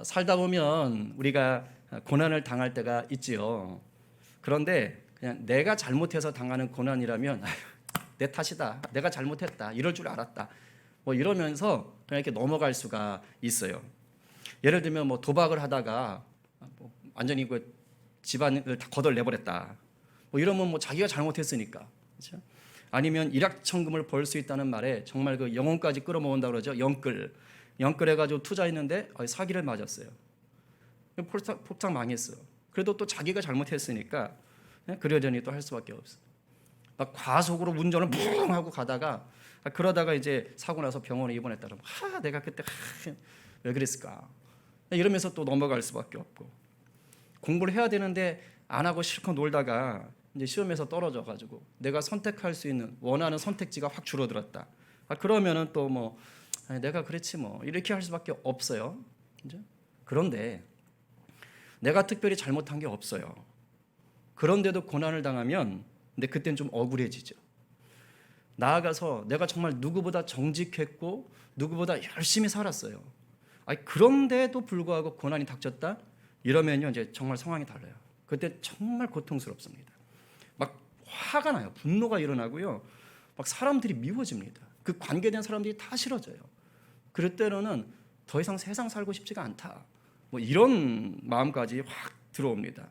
살다 보면 우리가 고난을 당할 때가 있지요. 그런데 그냥 내가 잘못해서 당하는 고난이라면 아휴, 내 탓이다, 내가 잘못했다, 이럴 줄 알았다, 뭐 이러면서 그냥 이렇게 넘어갈 수가 있어요. 예를 들면 뭐 도박을 하다가 뭐 완전히 그 집안을 다 거덜내버렸다, 뭐 이러면 뭐 자기가 잘못했으니까, 그렇죠? 아니면 일확천금을 벌 수 있다는 말에 정말 그 영혼까지 끌어모은다 그러죠. 영끌 해가지고 투자했는데 사기를 맞았어요. 폭삭 망했어. 그래도 또 자기가 잘못했으니까 그러려니 또 할 수밖에 없어. 막 과속으로 운전을 뭉 하고 가다가 그러다가 이제 사고 나서 병원에 입원했다 그러면 내가 그때 왜 그랬을까 이러면서 또 넘어갈 수밖에 없고, 공부를 해야 되는데 안 하고 실컷 놀다가 이제 시험에서 떨어져 가지고 내가 선택할 수 있는 원하는 선택지가 확 줄어들었다. 그러면은 또 뭐 내가 그랬지 뭐 이렇게 할 수밖에 없어요. 그죠? 그런데 내가 특별히 잘못한 게 없어요. 그런데도 고난을 당하면 근데 그때는 좀 억울해지죠. 나아가서 내가 정말 누구보다 정직했고 누구보다 열심히 살았어요. 그런데도 불구하고 고난이 닥쳤다? 이러면요 이제 정말 상황이 달라요. 그때 정말 고통스럽습니다. 막 화가 나요. 분노가 일어나고요. 막 사람들이 미워집니다. 그 관계된 사람들이 다 싫어져요. 그럴 때로는 더 이상 세상 살고 싶지가 않다, 뭐 이런 마음까지 확 들어옵니다.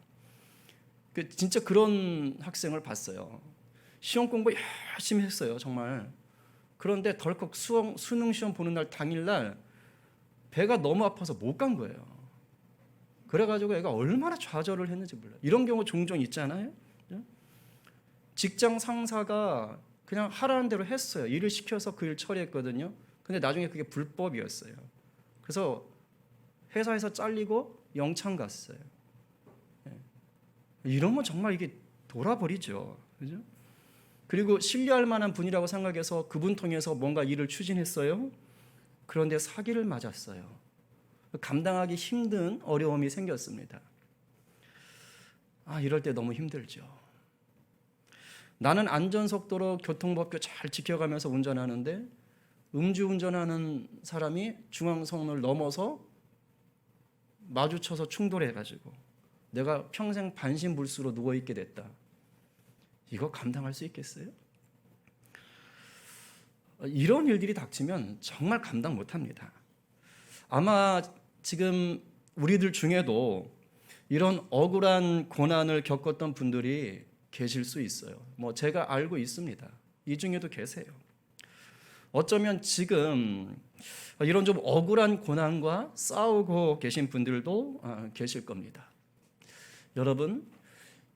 진짜 그런 학생을 봤어요. 시험 공부 열심히 했어요, 정말. 그런데 덜컥 수능 시험 보는 날 당일날 배가 너무 아파서 못 간 거예요. 그래가지고 애가 얼마나 좌절을 했는지 몰라요. 이런 경우 종종 있잖아요. 직장 상사가 그냥 하라는 대로 했어요. 일을 시켜서 그 일 처리했거든요. 근데 나중에 그게 불법이었어요. 그래서 회사에서 잘리고 영창 갔어요. 이러면 정말 이게 돌아버리죠. 그죠? 그리고 신뢰할 만한 분이라고 생각해서 그분 통해서 뭔가 일을 추진했어요. 그런데 사기를 맞았어요. 감당하기 힘든 어려움이 생겼습니다. 이럴 때 너무 힘들죠. 나는 안전속도로 교통법규 잘 지켜가면서 운전하는데 음주운전하는 사람이 중앙선을 넘어서 마주쳐서 충돌해가지고 내가 평생 반신불수로 누워있게 됐다. 이거 감당할 수 있겠어요? 이런 일들이 닥치면 정말 감당 못합니다. 아마 지금 우리들 중에도 이런 억울한 고난을 겪었던 분들이 계실 수 있어요. 뭐 제가 알고 있습니다. 이 중에도 계세요. 어쩌면 지금 이런 좀 억울한 고난과 싸우고 계신 분들도 계실 겁니다. 여러분,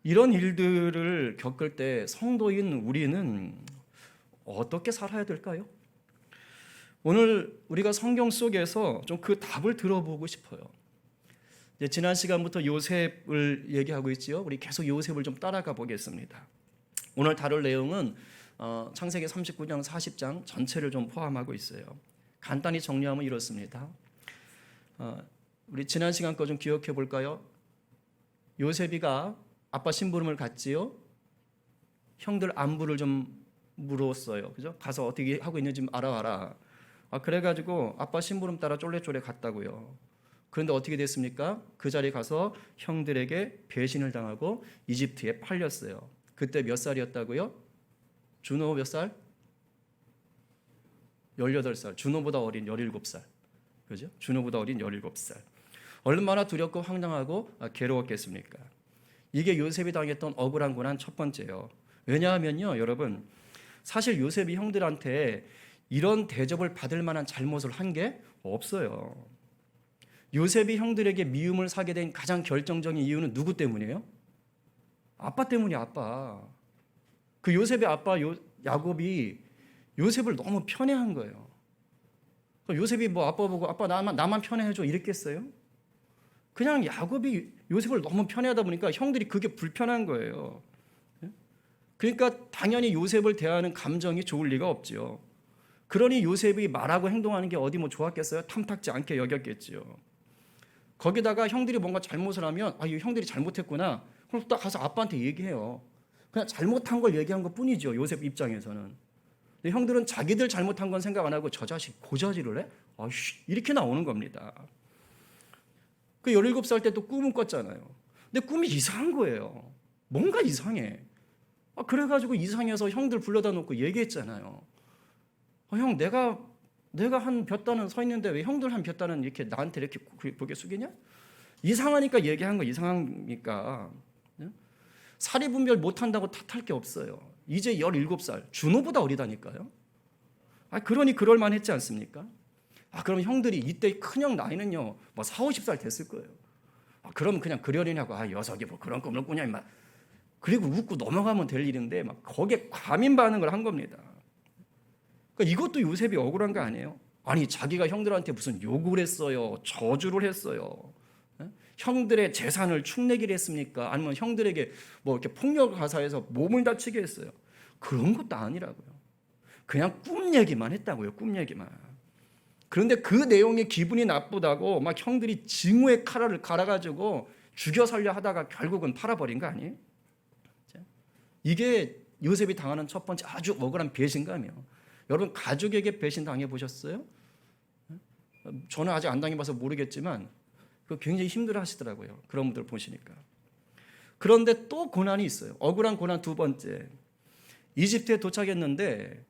이런 일들을 겪을 때 성도인 우리는 어떻게 살아야 될까요? 오늘 우리가 성경 속에서 좀 그 답을 들어보고 싶어요. 지난 시간부터 요셉을 얘기하고 있지요. 우리 계속 요셉을 좀 따라가 보겠습니다. 오늘 다룰 내용은 창세기 39장 40장 전체를 좀 포함하고 있어요. 간단히 정리하면 이렇습니다. 우리 지난 시간 거 좀 기억해 볼까요? 요셉이가 아빠 심부름을 갔지요. 형들 안부를 좀 물었어요. 그죠? 가서 어떻게 하고 있는지 좀 알아와라. 그래가지고 아빠 심부름 따라 쫄래쫄래 갔다고요. 그런데 어떻게 됐습니까? 그 자리에 가서 형들에게 배신을 당하고 이집트에 팔렸어요. 그때 몇 살이었다고요? 준호 몇 살? 18살. 준호보다 어린 17살. 그죠? 준호보다 어린 17살. 얼마나 두렵고 황당하고 괴로웠겠습니까? 이게 요셉이 당했던 억울한 고난 첫 번째요. 왜냐하면요, 여러분, 사실 요셉이 형들한테 이런 대접을 받을 만한 잘못을 한 게 없어요. 요셉이 형들에게 미움을 사게 된 가장 결정적인 이유는 누구 때문이에요? 아빠 때문이야, 아빠. 그 요셉의 아빠 야곱이 요셉을 너무 편애한 거예요. 요셉이 뭐 아빠 보고 아빠 나만 편애해줘 이랬겠어요? 그냥 야곱이 요셉을 너무 편애하다 보니까 형들이 그게 불편한 거예요. 그러니까 당연히 요셉을 대하는 감정이 좋을 리가 없죠. 그러니 요셉이 말하고 행동하는 게 어디 뭐 좋았겠어요? 탐탁지 않게 여겼겠지요. 거기다가 형들이 뭔가 잘못을 하면 이 형들이 잘못했구나. 그럼 딱 가서 아빠한테 얘기해요. 그냥 잘못한 걸 얘기한 것 뿐이죠. 요셉 입장에서는. 근데 형들은 자기들 잘못한 건 생각 안 하고 저 자식 고자질을 해? 이렇게 나오는 겁니다. 그 17살 때 또 꿈을 꿨잖아요. 근데 꿈이 이상한 거예요. 뭔가 이상해. 그래가지고 이상해서 형들 불러다 놓고 얘기했잖아요. 형, 내가 한 몇 단은 서 있는데 왜 형들 한 몇 단은 이렇게 나한테 이렇게 고개 숙이냐? 이상하니까 얘기한 거. 이상하니까. 사리 분별 못한다고 탓할 게 없어요. 이제 17살, 준호보다 어리다니까요. 그러니 그럴만 했지 않습니까? 그럼 형들이 이때 큰형 나이는요 뭐 40, 50살 됐을 거예요. 그럼 그냥 그러려냐고, 녀석이 뭐 그런 꿈을 꾸냐 임마. 그리고 웃고 넘어가면 될 일인데 막 거기에 과민 반응을 한 겁니다. 그러니까 이것도 요셉이 억울한 거 아니에요? 아니, 자기가 형들한테 무슨 욕을 했어요, 저주를 했어요, 형들의 재산을 축내기를 했습니까? 아니면 형들에게 뭐 이렇게 폭력 가사해서 몸을 다치게 했어요? 그런 것도 아니라고요. 그냥 꿈 얘기만 했다고요, 꿈 얘기만. 그런데 그 내용이 기분이 나쁘다고 막 형들이 징후의 칼을 갈아가지고 죽여 살려 하다가 결국은 팔아버린 거 아니에요? 이게 요셉이 당하는 첫 번째 아주 억울한 배신감이에요. 여러분, 가족에게 배신 당해 보셨어요? 저는 아직 안 당해봐서 모르겠지만 그거 굉장히 힘들어 하시더라고요. 그런 분들 보시니까. 그런데 또 고난이 있어요. 억울한 고난 두 번째. 이집트에 도착했는데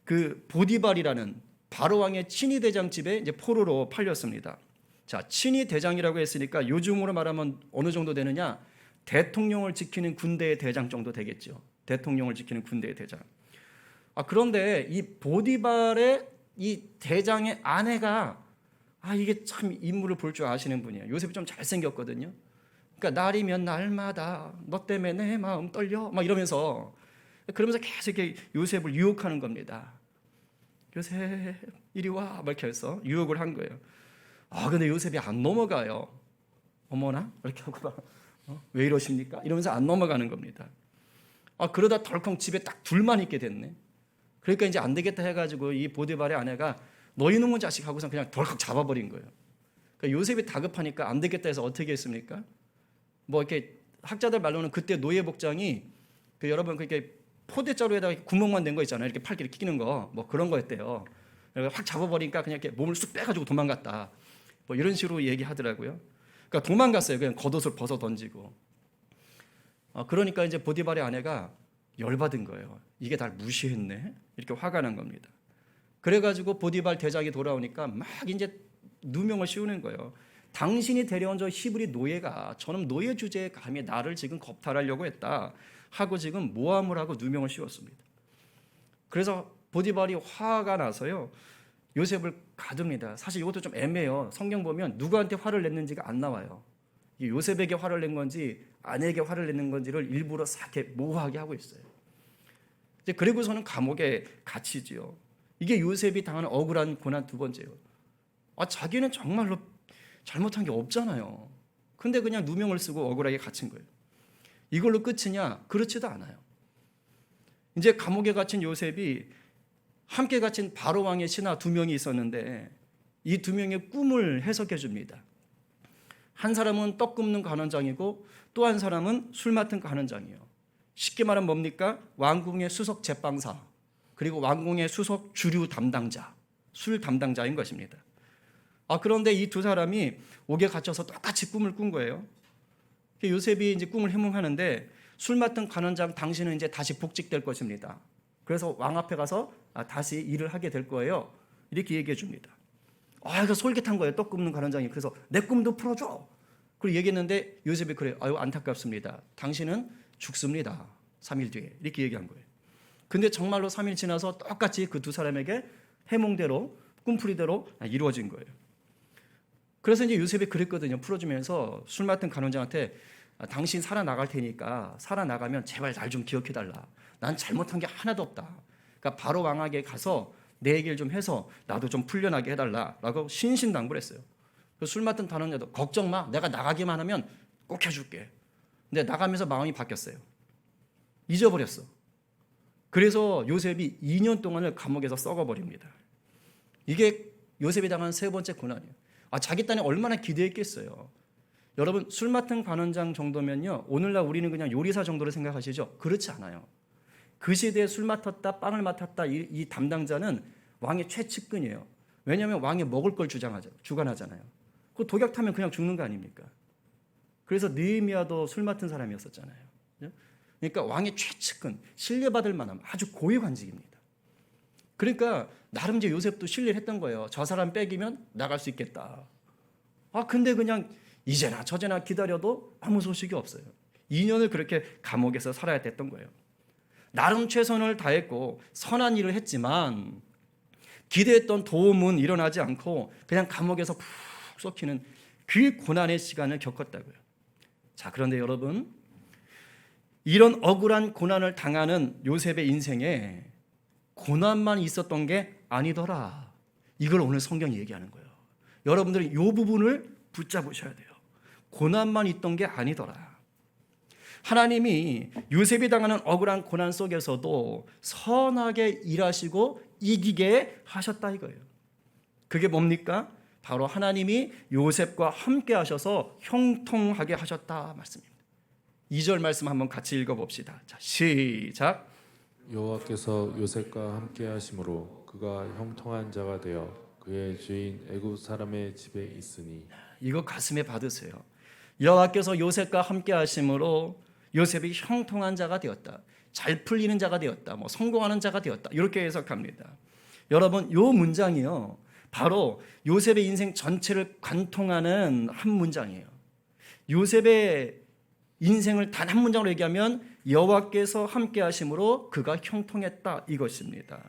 그 보디발이라는 바로 왕의 친위 대장 집에 이제 포로로 팔렸습니다. 자, 친위 대장이라고 했으니까 요즘으로 말하면 어느 정도 되느냐? 대통령을 지키는 군대의 대장 정도 되겠죠. 대통령을 지키는 군대의 대장. 그런데 이 보디발의 이 대장의 아내가 이게 참 인물을 볼 줄 아시는 분이에요. 요셉이 좀 잘생겼거든요. 그러니까 날이면 날마다 너 때문에 내 마음 떨려 막 이러면서 그러면서 계속 이렇게 요셉을 유혹하는 겁니다. 요셉 이리 와 막 이렇게 해서 유혹을 한 거예요. 근데 요셉이 안 넘어가요. 어머나 이렇게 하고 막 왜 이러십니까? 이러면서 안 넘어가는 겁니다. 그러다 덜컹 집에 딱 둘만 있게 됐네. 그러니까 이제 안 되겠다 해가지고 이 보디발의 아내가 너 이놈의 자식 하고서 그냥 덜컥 잡아버린 거예요. 그러니까 요셉이 다급하니까 안 되겠다 해서 어떻게 했습니까? 뭐 이렇게 학자들 말로는 그때 노예 복장이 여러분 그렇게 포대자루에다가 구멍만 낸 거 있잖아요. 이렇게 팔 이렇게 끼는 거 뭐 그런 거였대요. 확 잡아버리니까 그냥 이렇게 몸을 쑥 빼가지고 도망갔다. 뭐 이런 식으로 얘기하더라고요. 그러니까 도망갔어요. 그냥 겉옷을 벗어 던지고. 그러니까 이제 보디발의 아내가 열받은 거예요. 이게 날 무시했네. 이렇게 화가 난 겁니다. 그래가지고 보디발 대장이 돌아오니까 막 이제 누명을 씌우는 거예요. 당신이 데려온 저 히브리 노예가 저놈 노예 주제에 감히 나를 지금 겁탈하려고 했다 하고 지금 모함을 하고 누명을 씌웠습니다. 그래서 보디발이 화가 나서요 요셉을 가둡니다. 사실 이것도 좀 애매해요. 성경 보면 누구한테 화를 냈는지가 안 나와요. 요셉에게 화를 낸 건지 아내에게 화를 내는 건지를 일부러 이렇게 모호하게 하고 있어요. 이제 그리고서는 감옥에 갇히지요. 이게 요셉이 당하는 억울한 고난 두 번째예요. 자기는 정말로 잘못한 게 없잖아요. 근데 그냥 누명을 쓰고 억울하게 갇힌 거예요. 이걸로 끝이냐? 그렇지도 않아요. 이제 감옥에 갇힌 요셉이 함께 갇힌 바로 왕의 신하 두 명이 있었는데 이 두 명의 꿈을 해석해 줍니다. 한 사람은 떡 굽는 관원장이고 또 한 사람은 술 맡은 관원장이에요. 쉽게 말하면 뭡니까? 왕궁의 수석 제빵사 그리고 왕궁의 수석 주류 담당자, 술 담당자인 것입니다. 그런데 이 두 사람이 옥에 갇혀서 똑같이 꿈을 꾼 거예요. 요셉이 이제 꿈을 해몽하는데 술 맡은 관원장 당신은 이제 다시 복직될 것입니다. 그래서 왕 앞에 가서 다시 일을 하게 될 거예요. 이렇게 얘기해 줍니다. 그래서 솔깃한 거예요. 떡 굽는 관원장이. 그래서 내 꿈도 풀어줘. 그리고 얘기했는데 요셉이 그래요. 안타깝습니다. 당신은 죽습니다. 3일 뒤에. 이렇게 얘기한 거예요. 근데 정말로 3일 지나서 똑같이 그 두 사람에게 해몽대로 꿈풀이대로 이루어진 거예요. 그래서 이제 요셉이 그랬거든요. 풀어주면서 술 맡은 관원장한테 당신 살아나갈 테니까 살아나가면 제발 날 좀 기억해달라. 난 잘못한 게 하나도 없다. 그러니까 바로 왕에게 가서 내 얘기를 좀 해서 나도 좀 풀려나게 해달라라고 신신당부를 했어요. 술 맡은 관원장도 걱정 마. 내가 나가기만 하면 꼭 해줄게. 근데 나가면서 마음이 바뀌었어요. 잊어버렸어. 그래서 요셉이 2년 동안을 감옥에서 썩어버립니다. 이게 요셉이 당한 세 번째 고난이에요. 자기 딴에 얼마나 기대했겠어요. 여러분 술 맡은 관원장 정도면요 오늘날 우리는 그냥 요리사 정도로 생각하시죠? 그렇지 않아요. 그 시대에 술 맡았다 빵을 맡았다 이 담당자는 왕의 최측근이에요. 왜냐하면 왕이 먹을 걸 주관하잖아요. 그 독약 타면 그냥 죽는 거 아닙니까? 그래서 느헤미야도 술 맡은 사람이었었잖아요. 그러니까 왕의 최측근, 신뢰받을 만한 아주 고위 관직입니다. 그러니까 나름 이제 요셉도 신뢰를 했던 거예요. 저 사람 빼기면 나갈 수 있겠다. 근데 그냥 이제나 저제나 기다려도 아무 소식이 없어요. 2년을 그렇게 감옥에서 살아야 됐던 거예요. 나름 최선을 다했고 선한 일을 했지만 기대했던 도움은 일어나지 않고 그냥 감옥에서 푹 썩히는 그 고난의 시간을 겪었다고요. 자, 그런데 여러분, 이런 억울한 고난을 당하는 요셉의 인생에 고난만 있었던 게 아니더라. 이걸 오늘 성경이 얘기하는 거예요. 여러분들이 이 부분을 붙잡으셔야 돼요. 고난만 있던 게 아니더라. 하나님이 요셉이 당하는 억울한 고난 속에서도 선하게 일하시고 이기게 하셨다 이거예요. 그게 뭡니까? 바로 하나님이 요셉과 함께 하셔서 형통하게 하셨다 말씀입니다. 2절 말씀 한번 같이 읽어봅시다. 자, 시작. 여호와께서 요셉과 함께 하심으로 그가 형통한 자가 되어 그의 주인 애굽 사람의 집에 있으니. 이거 가슴에 받으세요. 여호와께서 요셉과 함께 하심으로 요셉이 형통한 자가 되었다. 잘 풀리는 자가 되었다. 성공하는 자가 되었다. 이렇게 해석합니다. 여러분, 요 문장이요, 바로 요셉의 인생 전체를 관통하는 한 문장이에요. 요셉의 인생을 단 한 문장으로 얘기하면 여호와께서 함께 하심으로 그가 형통했다 이것입니다.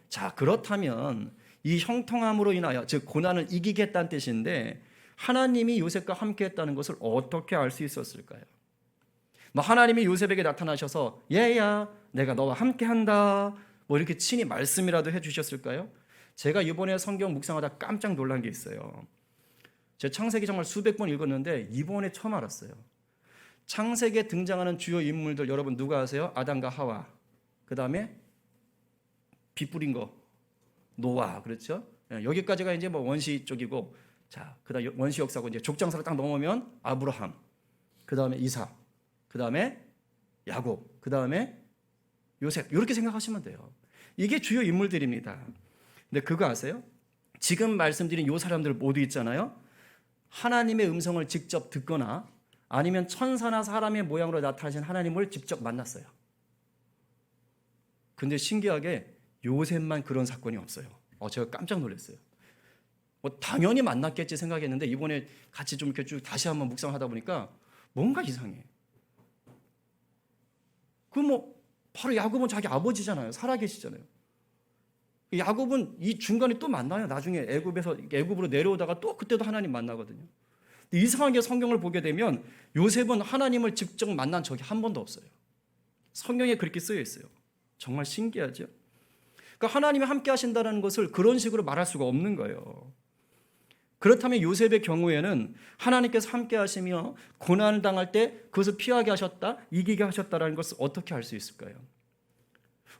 자, 그렇다면 이 형통함으로 인하여, 즉 고난을 이기겠다는 뜻인데, 하나님이 요셉과 함께 했다는 것을 어떻게 알 수 있었을까요? 하나님이 요셉에게 나타나셔서 얘야 내가 너와 함께 한다 이렇게 친히 말씀이라도 해주셨을까요? 제가 이번에 성경 묵상하다 깜짝 놀란 게 있어요. 제 창세기 정말 수백 번 읽었는데 이번에 처음 알았어요. 창세기에 등장하는 주요 인물들 여러분 누가 아세요? 아담과 하와, 그 다음에 비 뿌린 거 노아, 그렇죠? 여기까지가 이제 원시 쪽이고, 자, 그다음 원시 역사고 이제 족장사를 딱 넘으면 아브라함, 그 다음에 이삭, 그 다음에 야곱, 그 다음에 요셉, 이렇게 생각하시면 돼요. 이게 주요 인물들입니다. 근데 그거 아세요? 지금 말씀드린 요 사람들 모두 있잖아요. 하나님의 음성을 직접 듣거나 아니면 천사나 사람의 모양으로 나타나신 하나님을 직접 만났어요. 근데 신기하게 요셉만 그런 사건이 없어요. 제가 깜짝 놀랐어요. 당연히 만났겠지 생각했는데 이번에 같이 좀 이렇게 쭉 다시 한번 묵상하다 보니까 뭔가 이상해. 바로 야곱은 자기 아버지잖아요. 살아계시잖아요. 야곱은 이 중간에 또 만나요. 나중에 애굽으로 내려오다가 또 그때도 하나님 만나거든요. 근데 이상하게 성경을 보게 되면 요셉은 하나님을 직접 만난 적이 한 번도 없어요. 성경에 그렇게 쓰여 있어요. 정말 신기하죠? 그러니까 하나님이 함께 하신다는 것을 그런 식으로 말할 수가 없는 거예요. 그렇다면 요셉의 경우에는 하나님께서 함께 하시며 고난을 당할 때 그것을 피하게 하셨다, 이기게 하셨다라는 것을 어떻게 알 수 있을까요?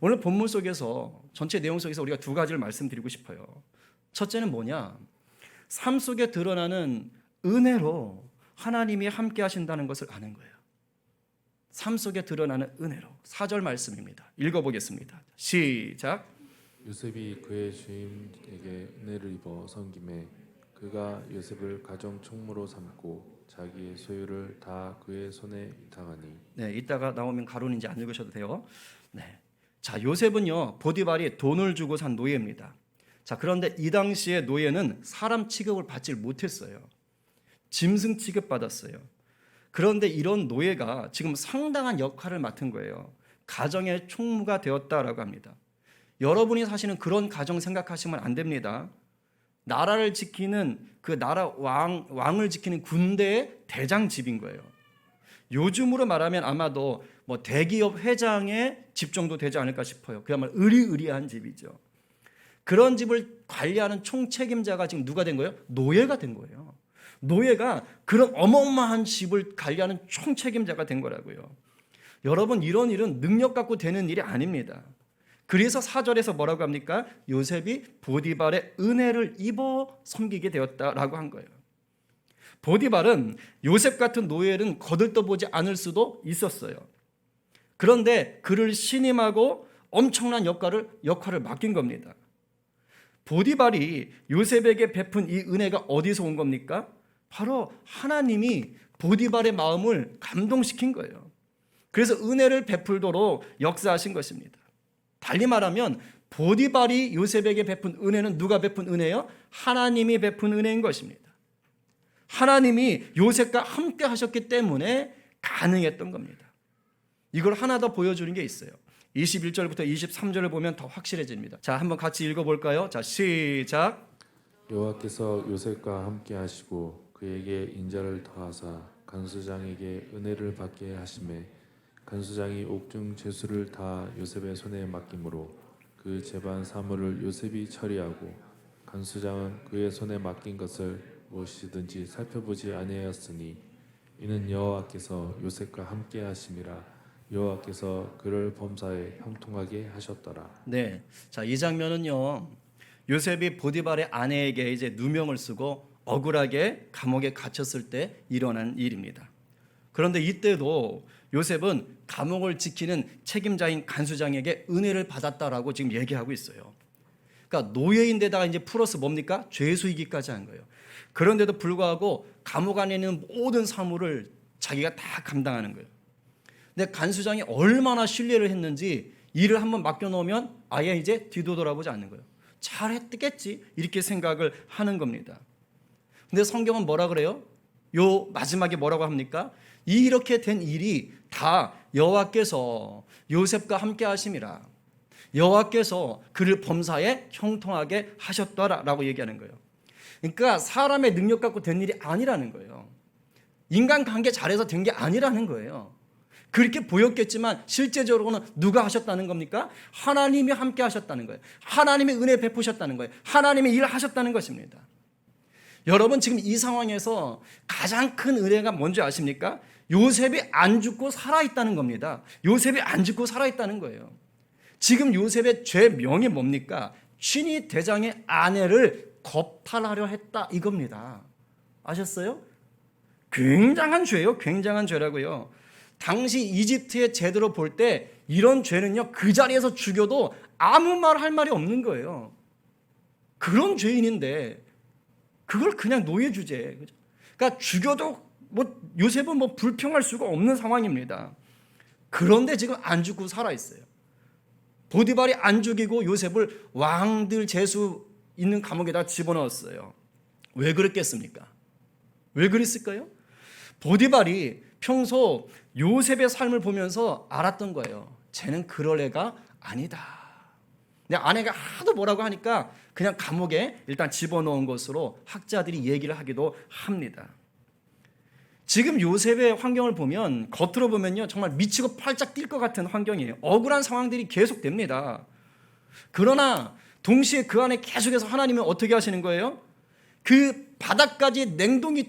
오늘 본문 속에서, 전체 내용 속에서 우리가 두 가지를 말씀드리고 싶어요. 첫째는 뭐냐? 삶 속에 드러나는 은혜로 하나님이 함께 하신다는 것을 아는 거예요. 삶 속에 드러나는 은혜로. 4절 말씀입니다. 읽어보겠습니다. 시작. 요셉이 그의 주인에게 은혜를 입어 섬김에 그가 요셉을 가정 총무로 삼고 자기의 소유를 다 그의 손에 위탁하니. 네, 이따가 나오면 가로는 이제 안 읽으셔도 돼요. 네. 자, 요셉은요, 보디발이 돈을 주고 산 노예입니다. 자, 그런데 이 당시에 노예는 사람 취급을 받지 못했어요. 짐승 취급받았어요. 그런데 이런 노예가 지금 상당한 역할을 맡은 거예요. 가정의 총무가 되었다라고 합니다. 여러분이 사시는 그런 가정 생각하시면 안 됩니다. 나라를 지키는 그 나라 왕을 지키는 군대의 대장집인 거예요. 요즘으로 말하면 아마도 대기업 회장의 집 정도 되지 않을까 싶어요. 그야말로 의리의리한 집이죠. 그런 집을 관리하는 총책임자가 지금 누가 된 거예요? 노예가 된 거예요. 노예가 그런 어마어마한 집을 관리하는 총책임자가 된 거라고요. 여러분, 이런 일은 능력 갖고 되는 일이 아닙니다. 그래서 4절에서 뭐라고 합니까? 요셉이 보디발의 은혜를 입어 섬기게 되었다라고 한 거예요. 보디발은 요셉 같은 노예는 거들떠보지 않을 수도 있었어요. 그런데 그를 신임하고 엄청난 역할을 맡긴 겁니다. 보디발이 요셉에게 베푼 이 은혜가 어디서 온 겁니까? 바로 하나님이 보디발의 마음을 감동시킨 거예요. 그래서 은혜를 베풀도록 역사하신 것입니다. 달리 말하면 보디발이 요셉에게 베푼 은혜는 누가 베푼 은혜요? 하나님이 베푼 은혜인 것입니다. 하나님이 요셉과 함께 하셨기 때문에 가능했던 겁니다. 이걸 하나 더 보여주는 게 있어요. 21절부터 23절을 보면 더 확실해집니다. 자, 한번 같이 읽어볼까요? 자, 시작. 여호와께서 요셉과 함께 하시고 그에게 인자를 더하사 간수장에게 은혜를 받게 하심에 간수장이 옥중 제수를 다 요셉의 손에 맡김으로 그 재반 사물을 요셉이 처리하고 간수장은 그의 손에 맡긴 것을 무엇이든지 살펴보지 아니하였으니 이는 여호와께서 요셉과 함께 하심이라. 여호와께서 그를 범사에 형통하게 하셨더라. 네, 자, 이 장면은요, 요셉이 보디발의 아내에게 이제 누명을 쓰고 억울하게 감옥에 갇혔을 때 일어난 일입니다. 그런데 이때도 요셉은 감옥을 지키는 책임자인 간수장에게 은혜를 받았다라고 지금 얘기하고 있어요. 그러니까 노예인데다가 이제 플러스 뭡니까? 죄수이기까지 한 거예요. 그런데도 불구하고 감옥 안에 있는 모든 사물을 자기가 다 감당하는 거예요. 근데 간수장이 얼마나 신뢰를 했는지 일을 한번 맡겨놓으면 아예 이제 뒤도 돌아보지 않는 거예요. 잘했겠지 이렇게 생각을 하는 겁니다. 근데 성경은 뭐라 그래요? 요 마지막에 뭐라고 합니까? 이렇게 된 일이 다 여호와께서 요셉과 함께 하심이라. 여호와께서 그를 범사에 형통하게 하셨더라라고 얘기하는 거예요. 그러니까 사람의 능력 갖고 된 일이 아니라는 거예요. 인간관계 잘해서 된 게 아니라는 거예요. 그렇게 보였겠지만 실제적으로는 누가 하셨다는 겁니까? 하나님이 함께 하셨다는 거예요. 하나님이 은혜 베푸셨다는 거예요. 하나님이 일하셨다는 것입니다. 여러분 지금 이 상황에서 가장 큰 은혜가 뭔지 아십니까? 요셉이 안 죽고 살아있다는 겁니다. 요셉이 안 죽고 살아있다는 거예요. 지금 요셉의 죄명이 뭡니까? 친위 대장의 아내를 겁탈하려 했다 이겁니다. 아셨어요? 굉장한 죄예요. 굉장한 죄라고요. 당시 이집트의 제도로 볼 때 이런 죄는요, 그 자리에서 죽여도 아무 말 할 말이 없는 거예요. 그런 죄인인데 그걸 그냥 노예 주제. 그러니까 죽여도 뭐 요셉은 뭐 불평할 수가 없는 상황입니다. 그런데 지금 안 죽고 살아 있어요. 보디발이 안 죽이고 요셉을 왕들 제수 있는 감옥에다 집어넣었어요. 왜 그랬겠습니까? 왜 그랬을까요? 보디발이 평소 요셉의 삶을 보면서 알았던 거예요. 쟤는 그럴 애가 아니다. 근데 아내가 하도 뭐라고 하니까 그냥 감옥에 일단 집어넣은 것으로 학자들이 얘기를 하기도 합니다. 지금 요셉의 환경을 보면 겉으로 보면요 정말 미치고 팔짝 뛸 것 같은 환경이에요. 억울한 상황들이 계속됩니다. 그러나 동시에 그 안에 계속해서 하나님이 어떻게 하시는 거예요? 그 바닥까지 내동댕이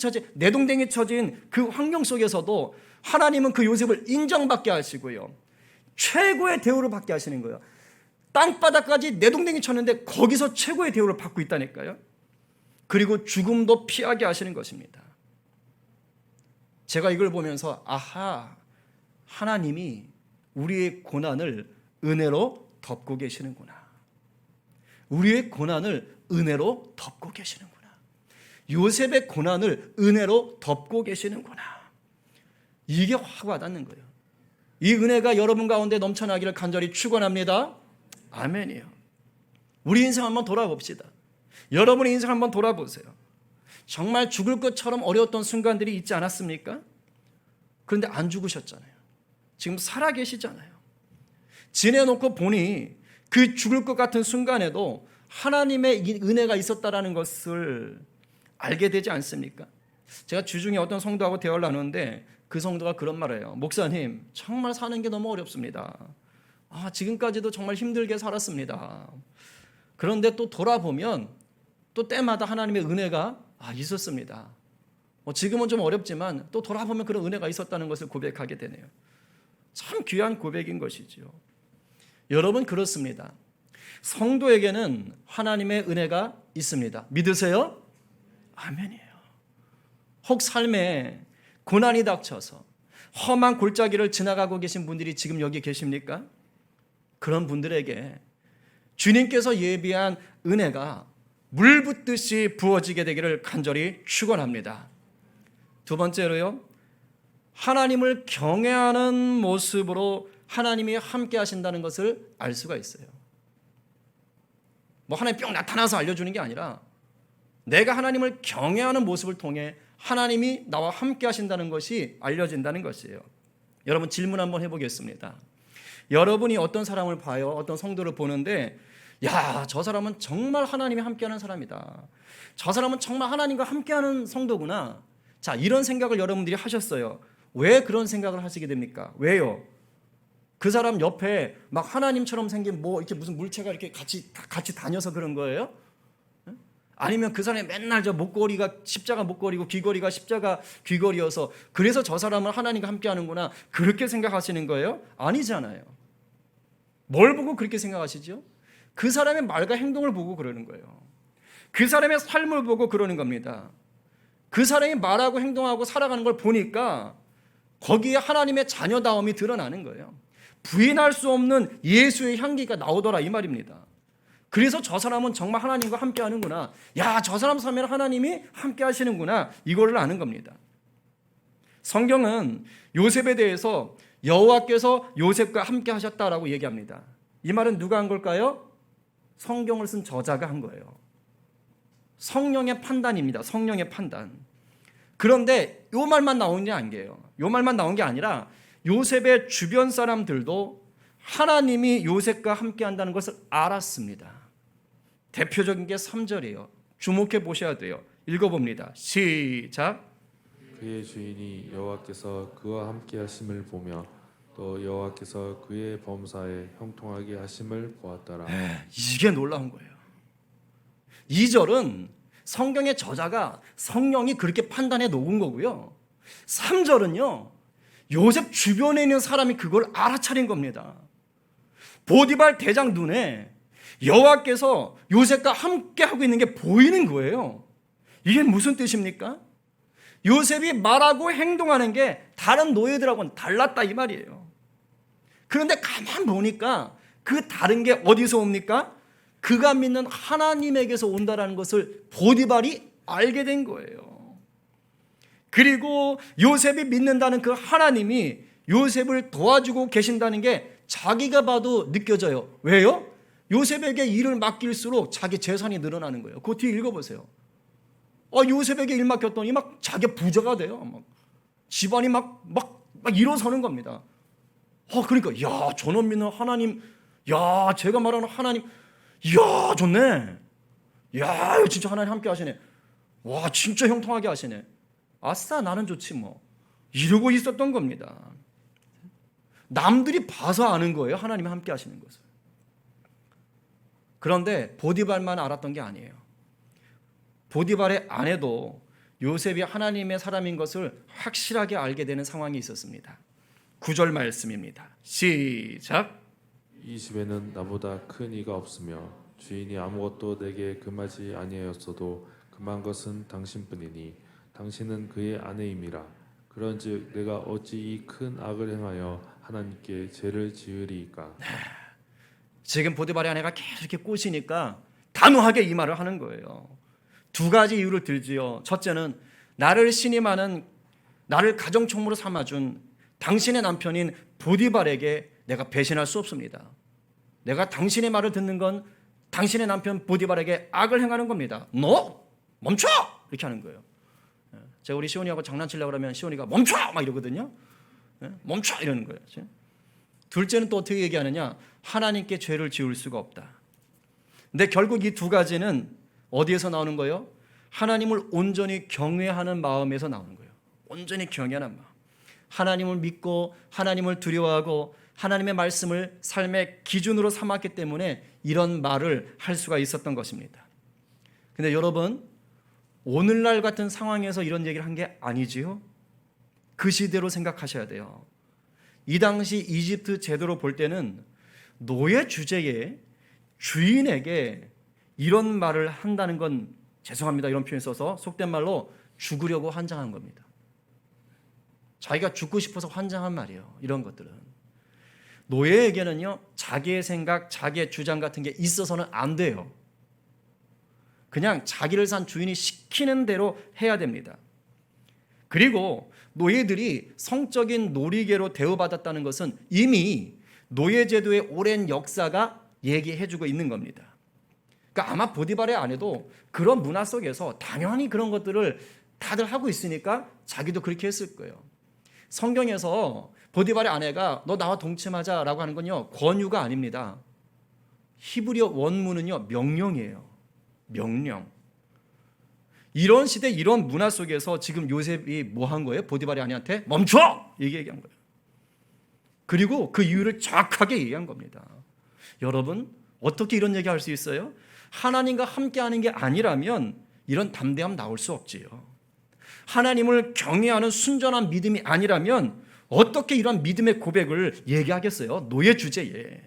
쳐진 그 환경 속에서도 하나님은 그 요셉을 인정받게 하시고요. 최고의 대우를 받게 하시는 거예요. 땅바닥까지 내동댕이 쳤는데 거기서 최고의 대우를 받고 있다니까요. 그리고 죽음도 피하게 하시는 것입니다. 제가 이걸 보면서 아하, 하나님이 우리의 고난을 은혜로 덮고 계시는구나. 우리의 고난을 은혜로 덮고 계시는구나. 요셉의 고난을 은혜로 덮고 계시는구나. 이게 확 와닿는 거예요. 이 은혜가 여러분 가운데 넘쳐나기를 간절히 축원합니다. 아멘이에요. 우리 인생 한번 돌아봅시다. 여러분의 인생 한번 돌아보세요. 정말 죽을 것처럼 어려웠던 순간들이 있지 않았습니까? 그런데 안 죽으셨잖아요. 지금 살아계시잖아요. 지내놓고 보니 그 죽을 것 같은 순간에도 하나님의 은혜가 있었다라는 것을 알게 되지 않습니까? 제가 주중에 어떤 성도하고 대화를 나누는데 그 성도가 그런 말을 해요. 목사님, 정말 사는 게 너무 어렵습니다. 지금까지도 정말 힘들게 살았습니다. 그런데 또 돌아보면 또 때마다 하나님의 은혜가 있었습니다. 지금은 좀 어렵지만 또 돌아보면 그런 은혜가 있었다는 것을 고백하게 되네요. 참 귀한 고백인 것이죠. 여러분 그렇습니다. 성도에게는 하나님의 은혜가 있습니다. 믿으세요? 아멘이에요. 혹 삶에 고난이 닥쳐서 험한 골짜기를 지나가고 계신 분들이 지금 여기 계십니까? 그런 분들에게 주님께서 예비한 은혜가 물 붓듯이 부어지게 되기를 간절히 축원합니다. 두 번째로요, 하나님을 경외하는 모습으로 하나님이 함께 하신다는 것을 알 수가 있어요. 뭐 하나님 뿅 나타나서 알려주는 게 아니라 내가 하나님을 경외하는 모습을 통해 하나님이 나와 함께 하신다는 것이 알려진다는 것이에요. 여러분, 질문 한번 해보겠습니다. 여러분이 어떤 사람을 봐요? 어떤 성도를 보는데, 야, 저 사람은 정말 하나님이 함께하는 사람이다. 저 사람은 정말 하나님과 함께하는 성도구나. 자, 이런 생각을 여러분들이 하셨어요. 왜 그런 생각을 하시게 됩니까? 왜요? 그 사람 옆에 막 하나님처럼 생긴 뭐 이렇게 무슨 물체가 이렇게 같이 다녀서 그런 거예요? 아니면 그 사람이 맨날 저 목걸이가 십자가 목걸이고 귀걸이가 십자가 귀걸이여서 그래서 저 사람은 하나님과 함께 하는구나, 그렇게 생각하시는 거예요? 아니잖아요. 뭘 보고 그렇게 생각하시죠? 그 사람의 말과 행동을 보고 그러는 거예요. 그 사람의 삶을 보고 그러는 겁니다. 그 사람이 말하고 행동하고 살아가는 걸 보니까 거기에 하나님의 자녀다움이 드러나는 거예요. 부인할 수 없는 예수의 향기가 나오더라, 이 말입니다. 그래서 저 사람은 정말 하나님과 함께 하는구나, 야, 저 사람 삶에 하나님이 함께 하시는구나, 이거를 아는 겁니다. 성경은 요셉에 대해서 여호와께서 요셉과 함께 하셨다라고 얘기합니다. 이 말은 누가 한 걸까요? 성경을 쓴 저자가 한 거예요. 성령의 판단입니다. 성령의 판단. 그런데 요 말만 나온 게 아니에요. 요 말만 나온 게 아니라 요셉의 주변 사람들도 하나님이 요셉과 함께 한다는 것을 알았습니다. 대표적인 게 3절이에요. 주목해 보셔야 돼요. 읽어봅니다. 시작. 그의 주인이 여호와께서 그와 함께 하심을 보며 또 여호와께서 그의 범사에 형통하게 하심을 보았더라. 이게 놀라운 거예요. 2절은 성경의 저자가 성령이 그렇게 판단해 놓은 거고요. 3절은요, 요셉 주변에 있는 사람이 그걸 알아차린 겁니다. 보디발 대장 눈에 여호와께서 요셉과 함께 하고 있는 게 보이는 거예요. 이게 무슨 뜻입니까? 요셉이 말하고 행동하는 게 다른 노예들하고는 달랐다, 이 말이에요. 그런데 가만 보니까 그 다른 게 어디서 옵니까? 그가 믿는 하나님에게서 온다라는 것을 보디발이 알게 된 거예요. 그리고 요셉이 믿는다는 그 하나님이 요셉을 도와주고 계신다는 게 자기가 봐도 느껴져요. 왜요? 요셉에게 일을 맡길수록 자기 재산이 늘어나는 거예요. 그 뒤에 읽어보세요. 요셉에게 일 맡겼더니 막 자기 부자가 돼요. 막 집안이 막 일어서는 겁니다. 그러니까 야, 저놈 믿는 하나님, 야, 제가 말하는 하나님, 야, 좋네. 야, 진짜 하나님 함께 하시네. 와, 진짜 형통하게 하시네. 아싸, 나는 좋지 뭐. 이러고 있었던 겁니다. 남들이 봐서 아는 거예요, 하나님이 함께 하시는 것을. 그런데 보디발만 알았던 게 아니에요. 보디발의 아내도 요셉이 하나님의 사람인 것을 확실하게 알게 되는 상황이 있었습니다. 9절 말씀입니다. 시작. 이 집에는 나보다 큰 이가 없으며 주인이 아무것도 내게 금하지 아니하였어도 금한 것은 당신뿐이니 당신은 그의 아내임이라. 그런즉 내가 어찌 이 큰 악을 행하여 하나님께 죄를 지으리이까. 지금 보디발의 아내가 계속 이렇게 꼬시니까 단호하게 이 말을 하는 거예요. 두 가지 이유를 들지요. 첫째는 나를 신임하는, 나를 가정총무로 삼아준 당신의 남편인 보디발에게 내가 배신할 수 없습니다. 내가 당신의 말을 듣는 건 당신의 남편 보디발에게 악을 행하는 겁니다. 너 멈춰! 이렇게 하는 거예요. 제가 우리 시온이하고 장난치려고 그러면 시온이가 멈춰! 막 이러거든요. 멈춰! 이러는 거예요. 둘째는 또 어떻게 얘기하느냐? 하나님께 죄를 지을 수가 없다. 근데 결국 이 두 가지는 어디에서 나오는 거예요? 하나님을 온전히 경외하는 마음에서 나오는 거예요. 온전히 경외하는 마음. 하나님을 믿고 하나님을 두려워하고 하나님의 말씀을 삶의 기준으로 삼았기 때문에 이런 말을 할 수가 있었던 것입니다. 근데 여러분, 오늘날 같은 상황에서 이런 얘기를 한 게 아니지요? 그 시대로 생각하셔야 돼요. 이 당시 이집트 제도로 볼 때는 노예 주제에 주인에게 이런 말을 한다는 건, 죄송합니다, 이런 표현 써서 속된 말로 죽으려고 환장한 겁니다. 자기가 죽고 싶어서 환장한 말이에요. 이런 것들은 노예에게는요, 자기의 생각, 자기의 주장 같은 게 있어서는 안 돼요. 그냥 자기를 산 주인이 시키는 대로 해야 됩니다. 그리고 노예들이 성적인 놀이개로 대우받았다는 것은 이미 노예제도의 오랜 역사가 얘기해주고 있는 겁니다. 그러니까 아마 보디발의 아내도 그런 문화 속에서 당연히 그런 것들을 다들 하고 있으니까 자기도 그렇게 했을 거예요. 성경에서 보디발의 아내가 너 나와 동침하자라고 하는 건요, 권유가 아닙니다. 히브리어 원문은요, 명령이에요. 명령. 이런 시대, 이런 문화 속에서 지금 요셉이 뭐 한 거예요? 보디발의 아내한테 멈춰! 얘기한 거예요. 그리고 그 이유를 정확하게 얘기한 겁니다. 여러분, 어떻게 이런 얘기할 수 있어요? 하나님과 함께하는 게 아니라면 이런 담대함 나올 수 없지요. 하나님을 경외하는 순전한 믿음이 아니라면 어떻게 이런 믿음의 고백을 얘기하겠어요? 노예 주제에.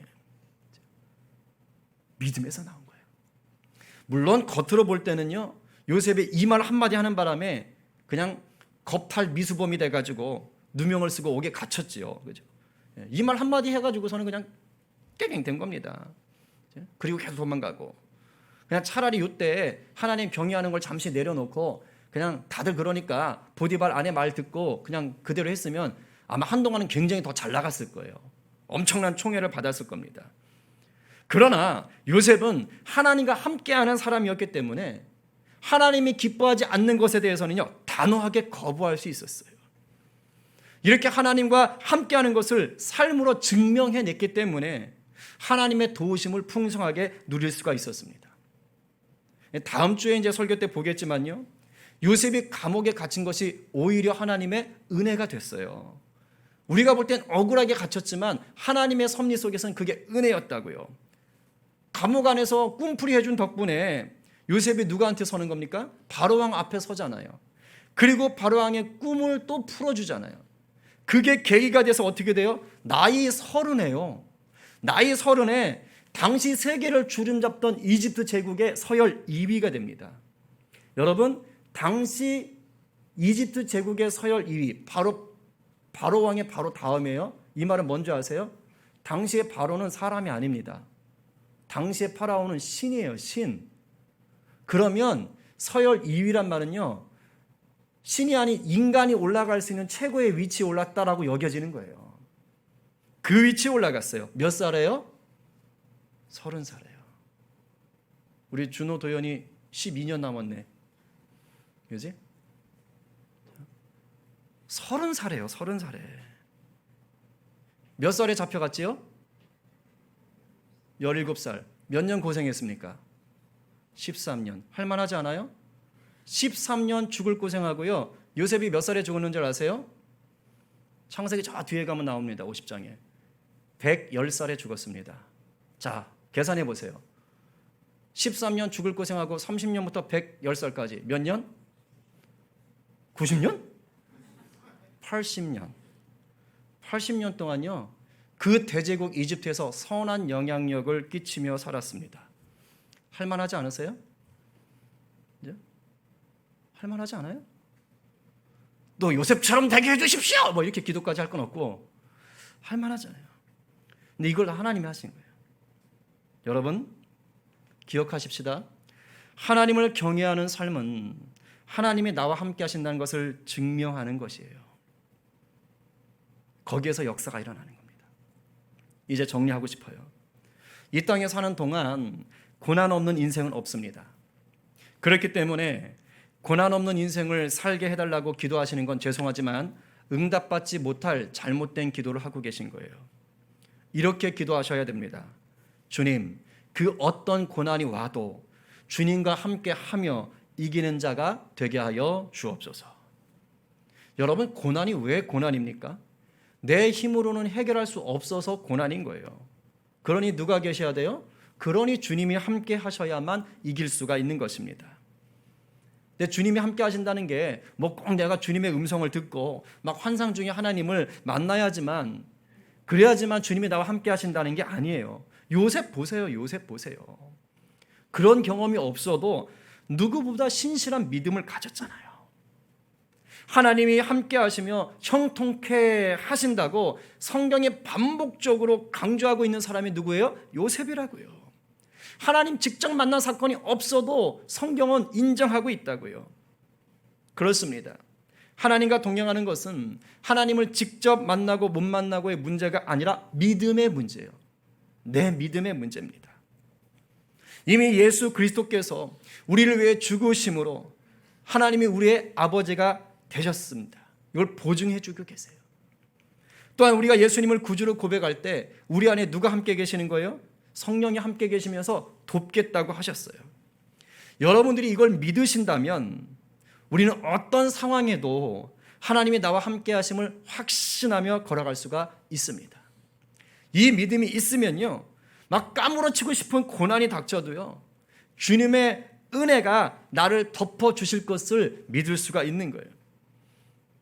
믿음에서 나온 거예요. 물론 겉으로 볼 때는요, 요셉이 이 말 한마디 하는 바람에 그냥 겁탈 미수범이 돼가지고 누명을 쓰고 옥에 갇혔지요. 그죠? 이 말 한마디 해가지고서는 그냥 깨갱 된 겁니다. 그리고 계속 도망가고. 그냥 차라리 이때 하나님 경외하는 걸 잠시 내려놓고 그냥 다들 그러니까 보디발 아내 말 듣고 그냥 그대로 했으면 아마 한동안은 굉장히 더 잘 나갔을 거예요. 엄청난 총애를 받았을 겁니다. 그러나 요셉은 하나님과 함께하는 사람이었기 때문에 하나님이 기뻐하지 않는 것에 대해서는요, 단호하게 거부할 수 있었어요. 이렇게 하나님과 함께하는 것을 삶으로 증명해냈기 때문에 하나님의 도우심을 풍성하게 누릴 수가 있었습니다. 다음 주에 이제 설교 때 보겠지만요, 요셉이 감옥에 갇힌 것이 오히려 하나님의 은혜가 됐어요. 우리가 볼 땐 억울하게 갇혔지만 하나님의 섭리 속에서는 그게 은혜였다고요. 감옥 안에서 꿈풀이 해준 덕분에 요셉이 누구한테 서는 겁니까? 바로왕 앞에 서잖아요. 그리고 바로왕의 꿈을 또 풀어주잖아요. 그게 계기가 돼서 어떻게 돼요? 나이 30에요. 나이 30에 당시 세계를 주름잡던 이집트 제국의 서열 2위가 됩니다. 여러분, 당시 이집트 제국의 서열 2위, 바로왕의 바로 다음이에요. 이 말은 뭔지 아세요? 당시의 바로는 사람이 아닙니다. 당시의 파라오는 신이에요, 신. 그러면 서열 2위란 말은요, 신이 아닌 인간이 올라갈 수 있는 최고의 위치에 올랐다라고 여겨지는 거예요. 그 위치에 올라갔어요. 몇 살이에요? 30살이에요. 우리 준호 도연이 12년 남았네. 그지? 30살이에요. 30살에. 몇 살에 잡혀갔지요? 17살. 몇 년 고생했습니까? 13년. 할만하지 않아요? 13년 죽을 고생하고요. 요셉이 몇 살에 죽었는 줄 아세요? 창세기 저 뒤에 가면 나옵니다. 50장에. 110살에 죽었습니다. 자, 계산해 보세요. 13년 죽을 고생하고 30년부터 110살까지 몇 년? 90년? 80년. 80년 동안요, 그 대제국 이집트에서 선한 영향력을 끼치며 살았습니다. 할만하지 않으세요? 할만하지 않아요? 너 요셉처럼 되게 해주십시오! 뭐 이렇게 기도까지 할 건 없고 할만하잖아요. 근데 이걸 하나님이 하신 거예요. 여러분, 기억하십시다. 하나님을 경외하는 삶은 하나님이 나와 함께 하신다는 것을 증명하는 것이에요. 거기에서 역사가 일어나는 겁니다. 이제 정리하고 싶어요. 이 땅에 사는 동안 고난 없는 인생은 없습니다. 그렇기 때문에 고난 없는 인생을 살게 해달라고 기도하시는 건 죄송하지만 응답받지 못할 잘못된 기도를 하고 계신 거예요. 이렇게 기도하셔야 됩니다. 주님, 그 어떤 고난이 와도 주님과 함께 하며 이기는 자가 되게 하여 주옵소서. 여러분, 고난이 왜 고난입니까? 내 힘으로는 해결할 수 없어서 고난인 거예요. 그러니 누가 계셔야 돼요? 그러니 주님이 함께 하셔야만 이길 수가 있는 것입니다. 근데 주님이 함께 하신다는 게 뭐 꼭 내가 주님의 음성을 듣고 막 환상 중에 하나님을 만나야지만, 그래야지만 주님이 나와 함께 하신다는 게 아니에요. 요셉 보세요. 요셉 보세요. 그런 경험이 없어도 누구보다 신실한 믿음을 가졌잖아요. 하나님이 함께 하시며 형통케 하신다고 성경에 반복적으로 강조하고 있는 사람이 누구예요? 요셉이라고요. 하나님 직접 만난 사건이 없어도 성경은 인정하고 있다고요. 그렇습니다. 하나님과 동행하는 것은 하나님을 직접 만나고 못 만나고의 문제가 아니라 믿음의 문제예요. 내 믿음의 문제입니다. 이미 예수 그리스도께서 우리를 위해 죽으심으로 하나님이 우리의 아버지가 되셨습니다. 이걸 보증해 주고 계세요. 또한 우리가 예수님을 구주로 고백할 때 우리 안에 누가 함께 계시는 거예요? 성령이 함께 계시면서 돕겠다고 하셨어요. 여러분들이 이걸 믿으신다면 우리는 어떤 상황에도 하나님이 나와 함께 하심을 확신하며 걸어갈 수가 있습니다. 이 믿음이 있으면요, 막 까무러치고 싶은 고난이 닥쳐도요, 주님의 은혜가 나를 덮어주실 것을 믿을 수가 있는 거예요.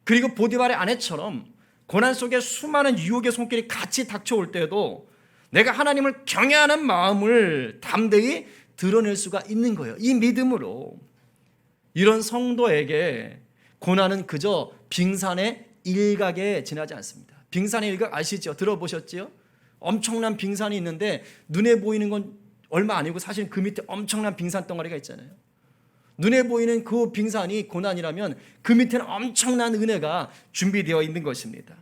그리고 보디발의 아내처럼 고난 속에 수많은 유혹의 손길이 같이 닥쳐올 때도 내가 하나님을 경외하는 마음을 담대히 드러낼 수가 있는 거예요. 이 믿음으로. 이런 성도에게 고난은 그저 빙산의 일각에 지나지 않습니다. 빙산의 일각 아시죠? 들어보셨지요? 엄청난 빙산이 있는데 눈에 보이는 건 얼마 아니고 사실 그 밑에 엄청난 빙산 덩어리가 있잖아요. 눈에 보이는 그 빙산이 고난이라면 그 밑에는 엄청난 은혜가 준비되어 있는 것입니다.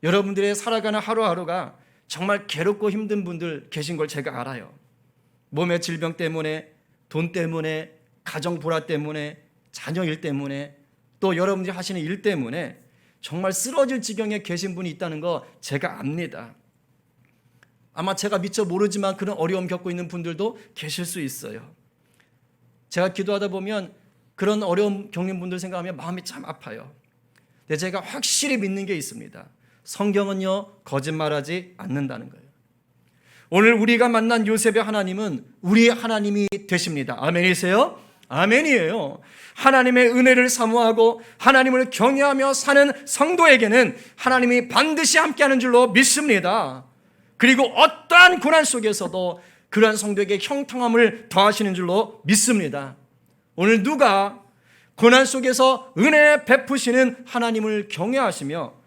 여러분들의 살아가는 하루하루가 정말 괴롭고 힘든 분들 계신 걸 제가 알아요. 몸의 질병 때문에, 돈 때문에, 가정 불화 때문에, 자녀 일 때문에, 또 여러분들이 하시는 일 때문에 정말 쓰러질 지경에 계신 분이 있다는 거 제가 압니다. 아마 제가 미처 모르지만 그런 어려움 겪고 있는 분들도 계실 수 있어요. 제가 기도하다 보면 그런 어려움 겪는 분들 생각하면 마음이 참 아파요. 근데 제가 확실히 믿는 게 있습니다. 성경은요, 거짓말하지 않는다는 거예요. 오늘 우리가 만난 요셉의 하나님은 우리의 하나님이 되십니다. 아멘이세요? 아멘이에요. 하나님의 은혜를 사모하고 하나님을 경외하며 사는 성도에게는 하나님이 반드시 함께하는 줄로 믿습니다. 그리고 어떠한 고난 속에서도 그러한 성도에게 형통함을 더하시는 줄로 믿습니다. 오늘 누가 고난 속에서 은혜 베푸시는 하나님을 경외하시며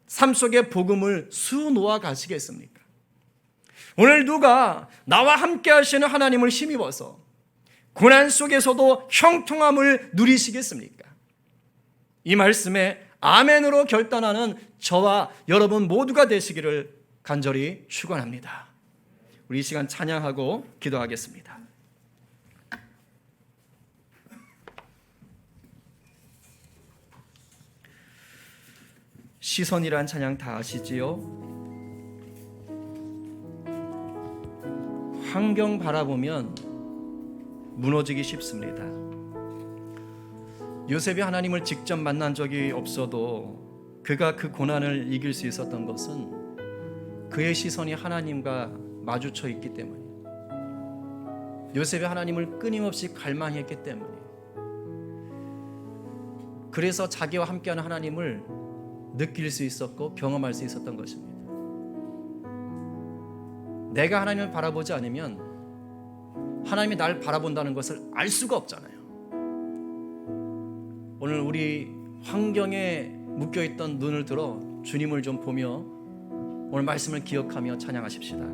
삶 속의 복음을 수놓아 가시겠습니까? 오늘 누가 나와 함께 하시는 하나님을 힘입어서 고난 속에서도 형통함을 누리시겠습니까? 이 말씀에 아멘으로 결단하는 저와 여러분 모두가 되시기를 간절히 축원합니다. 우리 이 시간 찬양하고 기도하겠습니다. 시선이란 찬양 다 아시지요? 환경 바라보면 무너지기 쉽습니다. 요셉이 하나님을 직접 만난 적이 없어도 그가 그 고난을 이길 수 있었던 것은 그의 시선이 하나님과 마주쳐 있기 때문이에요. 요셉이 하나님을 끊임없이 갈망했기 때문이에요. 그래서 자기와 함께하는 하나님을 느낄 수 있었고 경험할 수 있었던 것입니다. 내가 하나님을 바라보지 않으면 하나님이 날 바라본다는 것을 알 수가 없잖아요. 오늘 우리 환경에 묶여있던 눈을 들어 주님을 좀 보며 오늘 말씀을 기억하며 찬양하십시다.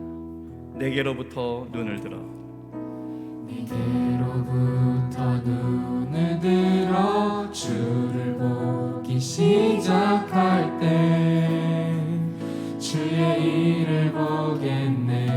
내게로부터 눈을 들어, 내게로부터 눈을 들어 주를 보기 시작할 때 주의 일을 보겠네.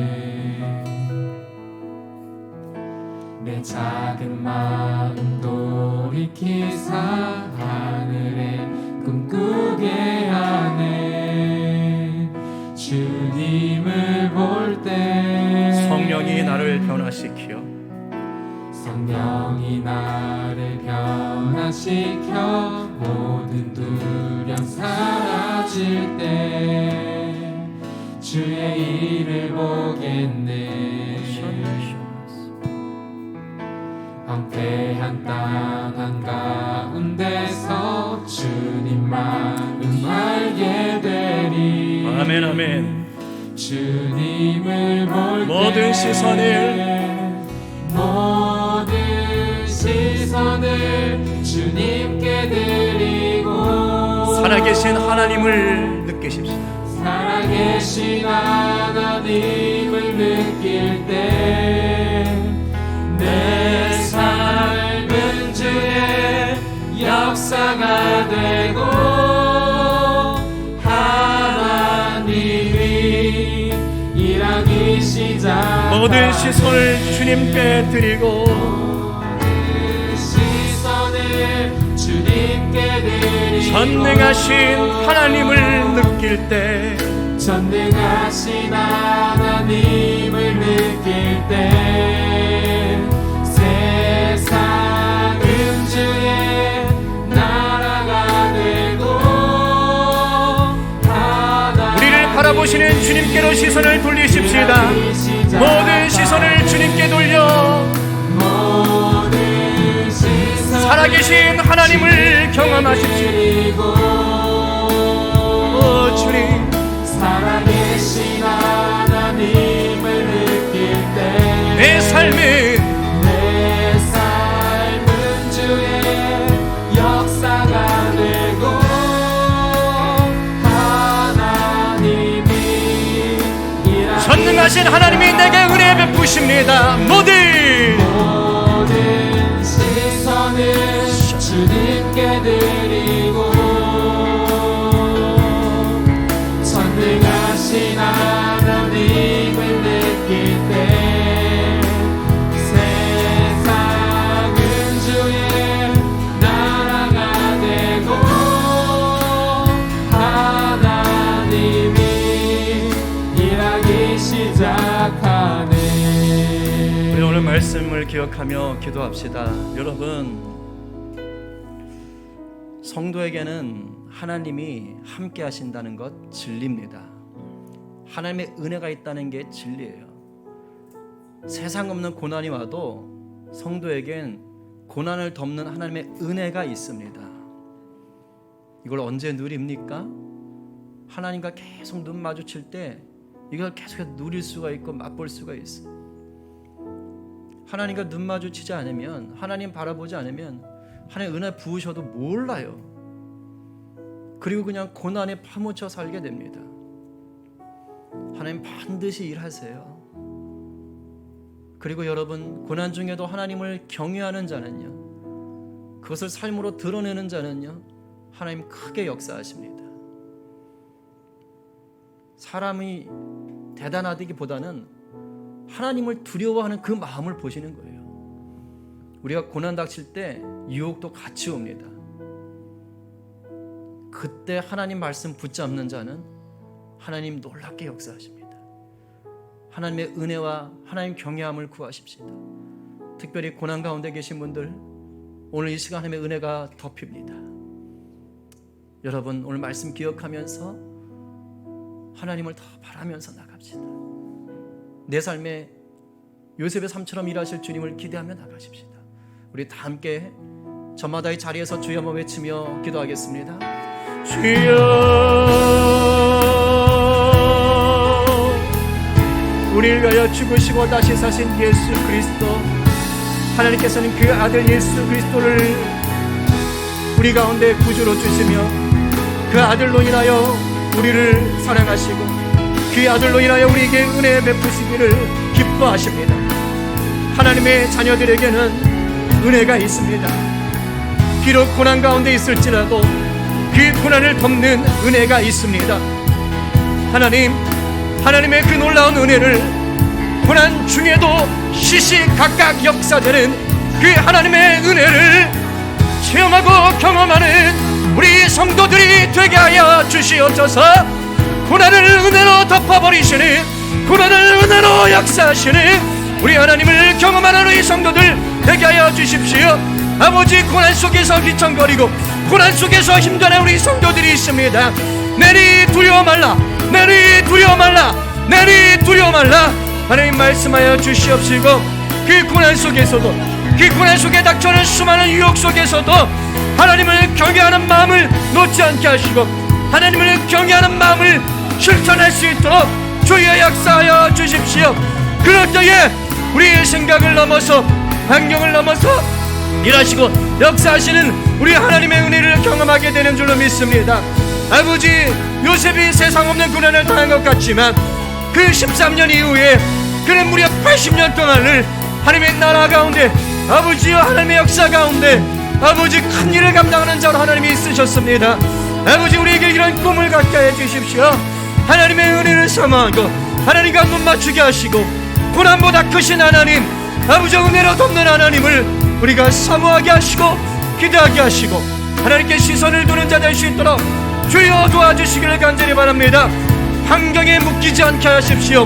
내 작은 마음 돌이키사 하늘에 꿈꾸게 하네. 주님을 볼 때 성령이 나를 변화시켜, 성령이 나를 변화시켜 모든 두려움 사라질 때 주의 일을 보겠네. 황폐한 땅 한가운데서 주님 마음 알게 되리. 아멘 아멘. 주님을 볼 때 모든 시선을 주님께 드리고 살아계신 하나님을 느끼십시오. 살아계신 하나님을 느낄 때 역사가 되고 하나님이 일하기 시작. 모든 시선을 주님께 드리고 시선을 주님께 드리고 전능하신 하나님을 느낄 때 전능하신 하나님을 느낄 때 세상은 주의 나라가 되고 우리를 바라보시는 주님께로 시선을 돌리십시다. 모든 시선을 주님께 돌려 모든 시선 살아계신 하나님을 경험하십시오. 오 주님, 살아계신 하나님을 느낄 때 내 삶은 내 삶은 주의 역사가 되고 하나님이 일하기 전능하신 하나님이 내게 은혜 베푸십니다. 모든 시선을 주님께 드리고 전능하신 하나님을 느낄 때 세상은 주의 나라가 되고 하나님이 일하기 시작하네. 우리 오늘 말씀을 기억하며 기도합시다. 여러분, 성도에게는 하나님이 함께 하신다는 것 진리입니다. 하나님의 은혜가 있다는 게 진리예요. 세상 없는 고난이 와도 성도에겐 고난을 덮는 하나님의 은혜가 있습니다. 이걸 언제 누립니까? 하나님과 계속 눈 마주칠 때 이걸 계속 누릴 수가 있고 맛볼 수가 있어요. 하나님과 눈 마주치지 않으면, 하나님 바라보지 않으면 하나님 은혜 부으셔도 몰라요. 그리고 그냥 고난에 파묻혀 살게 됩니다. 하나님 반드시 일하세요. 그리고 여러분, 고난 중에도 하나님을 경외하는 자는요, 그것을 삶으로 드러내는 자는요, 하나님 크게 역사하십니다. 사람이 대단하다기보다는 하나님을 두려워하는 그 마음을 보시는 거예요. 우리가 고난 닥칠 때 유혹도 같이 옵니다. 그때 하나님 말씀 붙잡는 자는 하나님 놀랍게 역사하십니다. 하나님의 은혜와 하나님 경외함을 구하십시다. 특별히 고난 가운데 계신 분들, 오늘 이 시간 하나님의 은혜가 덮입니다. 여러분, 오늘 말씀 기억하면서 하나님을 더 바라면서 나갑시다. 내 삶에 요셉의 삶처럼 일하실 주님을 기대하며 나가십시다. 우리 다 함께 저마다의 자리에서 주여 한번 외치며 기도하겠습니다. 주여, 우리를 위하여 죽으시고 다시 사신 예수 그리스도, 하나님께서는 그 아들 예수 그리스도를 우리 가운데 구주로 주시며 그 아들로 인하여 우리를 사랑하시고 그 아들로 인하여 우리에게 은혜 베푸시기를 기뻐하십니다. 하나님의 자녀들에게는 은혜가 있습니다. 비록 고난 가운데 있을지라도 그 고난을 덮는 은혜가 있습니다. 하나님의 그 놀라운 은혜를 고난 중에도 시시각각 역사되는 그 하나님의 은혜를 체험하고 경험하는 우리 성도들이 되게 하여 주시옵소서. 고난을 은혜로 덮어버리시는, 고난을 은혜로 역사하시는 우리 하나님을 경험하는 우리 성도들 되게 하여 주십시오. 아버지, 고난 속에서 휘청거리고 고난 속에서 힘드는 우리 성도들이 있습니다. 내리 두려워 말라, 내리 두려워 말라, 내리 두려워 말라. 하나님 말씀하여 주시옵시고 그 고난 속에서도, 그 고난 속에 닥쳐오는 수많은 유혹 속에서도 하나님을 경외하는 마음을 놓지 않게 하시고 하나님을 경외하는 마음을 실천할 수 있도록 주의 역사하여 주십시오. 그럴 때에 우리의 생각을 넘어서, 환경을 넘어서 일하시고 역사하시는 우리 하나님의 은혜를 경험하게 되는 줄로 믿습니다. 아버지, 요셉이 세상 없는 고난을 당한 것 같지만 그 13년 이후에 그는 무려 80년 동안을 하나님의 나라 가운데, 아버지와 하나님의 역사 가운데 아버지 큰 일을 감당하는 자로 하나님이 쓰셨습니다. 아버지 우리에게 이런 꿈을 갖게 해주십시오. 하나님의 은혜를 사모하고 하나님과 눈 맞추게 하시고 고난보다 크신 하나님, 아버지 은혜로 돕는 하나님을 우리가 사모하게 하시고 기도하게 하시고 하나님께 시선을 두는 자 될 수 있도록 주여 도와주시기를 간절히 바랍니다. 환경에 묶이지 않게 하십시오.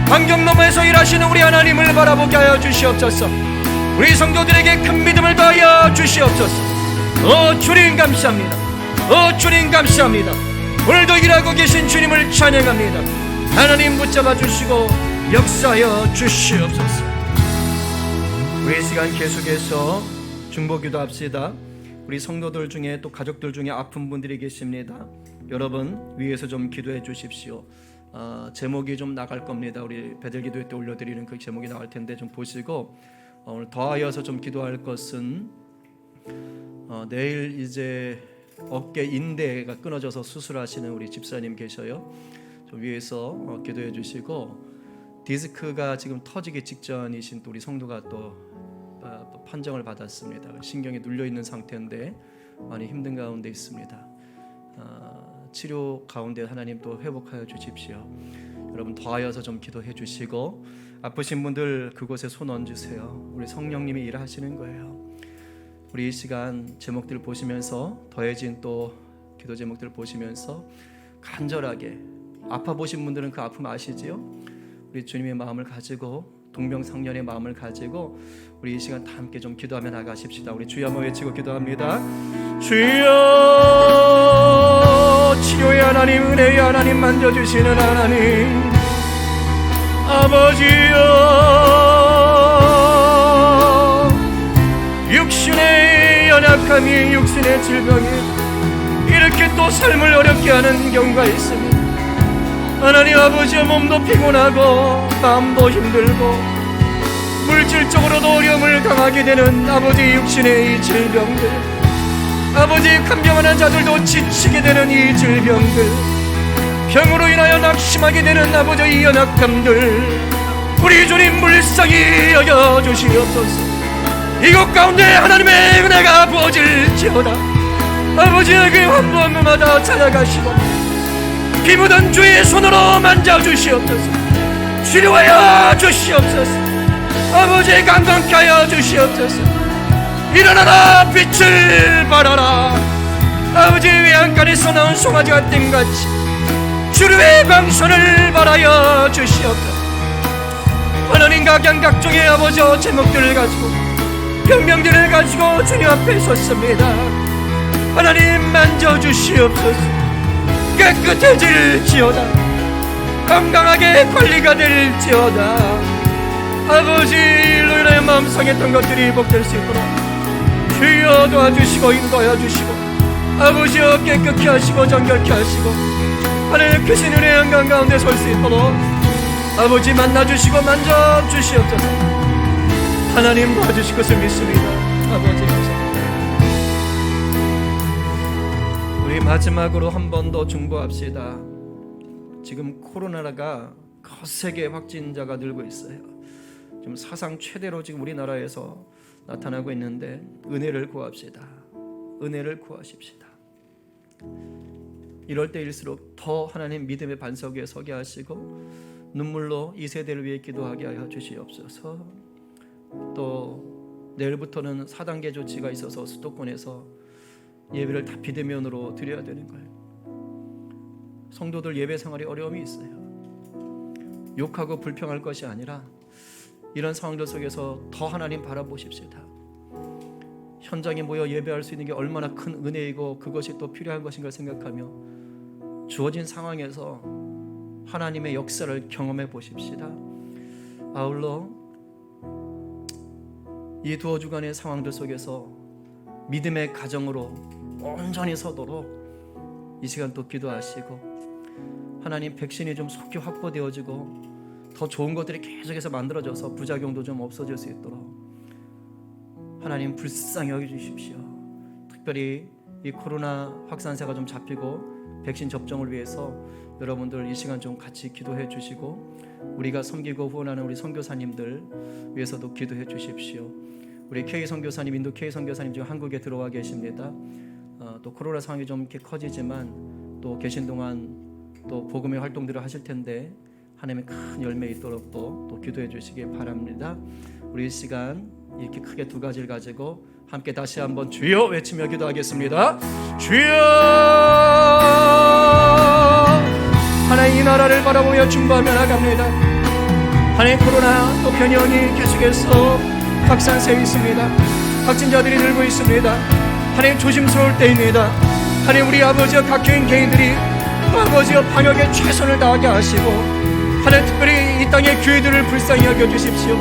환경 너머에서 일하시는 우리 하나님을 바라보게 하여 주시옵소서. 우리 성도들에게 큰 믿음을 더하여 주시옵소서. 주님 감사합니다. 주님 감사합니다. 오늘도 일하고 계신 주님을 찬양합니다. 하나님 붙잡아 주시고 역사하여 주시옵소서. 우리 이 시간 계속해서 중보기도 합시다. 우리 성도들 중에 또 가족들 중에 아픈 분들이 계십니다. 여러분 위에서 좀 기도해 주십시오. 제목이 좀 나갈 겁니다. 우리 배들기도회 때 올려드리는 그 제목이 나갈 텐데 좀 보시고 오늘 더하여서 좀 기도할 것은 내일 이제 어깨 인대가 끊어져서 수술하시는 우리 집사님 계셔요. 좀 위에서 기도해 주시고 디스크가 지금 터지기 직전이신 또 우리 성도가 또 판정을 받았습니다. 신경이 눌려 있는 상태인데 많이 힘든 가운데 있습니다. 치료 가운데 하나님 또 회복하여 주십시오. 여러분 더하여서 좀 기도해 주시고 아프신 분들 그곳에 손 얹으세요. 우리 성령님이 일하시는 거예요. 우리 이 시간 제목들 보시면서 더해진 또 기도 제목들 보시면서 간절하게 아파 보신 분들은 그 아픔 아시지요? 우리 주님의 마음을 가지고 동병상련의 마음을 가지고 우리 이 시간 다 함께 좀 기도하며 나가십시다. 우리 주여 한번 외치고 기도합니다. 주여 치료의 하나님, 은혜의 하나님, 만져주시는 하나님, 아버지여, 육신의 연약함이, 육신의 질병이 이렇게 또 삶을 어렵게 하는 경우가 있습니다. 하나님 아버지의 몸도 피곤하고 마음도 힘들고 물질적으로도 어려움을 당하게 되는 아버지 육신의 이 질병들, 아버지 간병하는 자들도 지치게 되는 이 질병들, 병으로 인하여 낙심하게 되는 아버지 이 연약함들, 우리 주님 불쌍히 여겨주시옵소서. 이곳 가운데 하나님의 은혜가 부어질지어다. 아버지에게 환부한마다 찾아가시고 피 묻은 주의 손으로 만져주시옵소서. 치료하여 주시옵소서. 아버지 강건케 하여 주시옵소서. 일어나라 빛을 발하라. 아버지 외양간에서 나온 송아지와 땡같이 주의 방선을 발하여 주시옵소서. 하나님 각양각종의 아버지 제목들을 가지고 병명들을 가지고 주님 앞에 섰습니다. 하나님 만져주시옵소서. 깨끗해질지어다. 건강하게 관리가 될지어다. 아버지 일로 인하여 마음 상했던 것들이 회복될 수 있도록 주여 도와주시고 인도하여 주시고 아버지여 깨끗게 하시고 정결케 하시고 하나님의 크신 은혜의 영광 가운데 설 수 있도록 아버지 만나주시고 만져주시옵소서. 하나님 도와주실 것을 믿습니다. 아버지 감사합니다. 우리 마지막으로 한 번 더 중보합시다. 지금 코로나가 거세게 확진자가 늘고 있어요. 지금 사상 최대로 지금 우리나라에서 나타나고 있는데 은혜를 구합시다. 은혜를 구하십시다. 이럴 때일수록 더 하나님 믿음의 반석 위에 서게 하시고 눈물로 이 세대를 위해 기도하게 하여 주시옵소서. 또 내일부터는 4단계 조치가 있어서 수도권에서 예배를 다 비대면으로 드려야 되는 거예요. 성도들 예배 생활에 어려움이 있어요. 욕하고 불평할 것이 아니라 이런 상황들 속에서 더 하나님 바라보십시다. 현장에 모여 예배할 수 있는 게 얼마나 큰 은혜이고 그것이 또 필요한 것인 걸 생각하며 주어진 상황에서 하나님의 역사를 경험해 보십시다. 아울러 이 두어 주간의 상황들 속에서 믿음의 가정으로 온전히 서도록 이 시간 또 기도하시고 하나님 백신이 좀 속히 확보되어지고 더 좋은 것들이 계속해서 만들어져서 부작용도 좀 없어질 수 있도록 하나님 불쌍히 여겨주십시오. 특별히 이 코로나 확산세가 좀 잡히고 백신 접종을 위해서 여러분들 이 시간 좀 같이 기도해 주시고 우리가 섬기고 후원하는 우리 선교사님들 위해서도 기도해 주십시오. 우리 K 선교사님, 인도 K 선교사님 지금 한국에 들어와 계십니다. 또 코로나 상황이 좀 이렇게 커지지만 또 계신 동안 또 복음의 활동들을 하실 텐데 하나님의 큰 열매 있도록 또 기도해 주시기 바랍니다. 우리 이 시간 이렇게 크게 두 가지를 가지고 함께 다시 한번 주여 외치며 기도하겠습니다. 주여, 하나님 이 나라를 바라보며 중보하며 나갑니다. 하나님 코로나 또 변형이 계속해서 확산세에 있습니다. 확진자들이 늘고 있습니다. 하나님 조심스러울 때입니다. 하나님 우리 아버지와 각 교인 개인들이 아버지와 방역에 최선을 다하게 하시고 하나님 특별히 이 땅의 교회들을 불쌍히 여겨주십시오.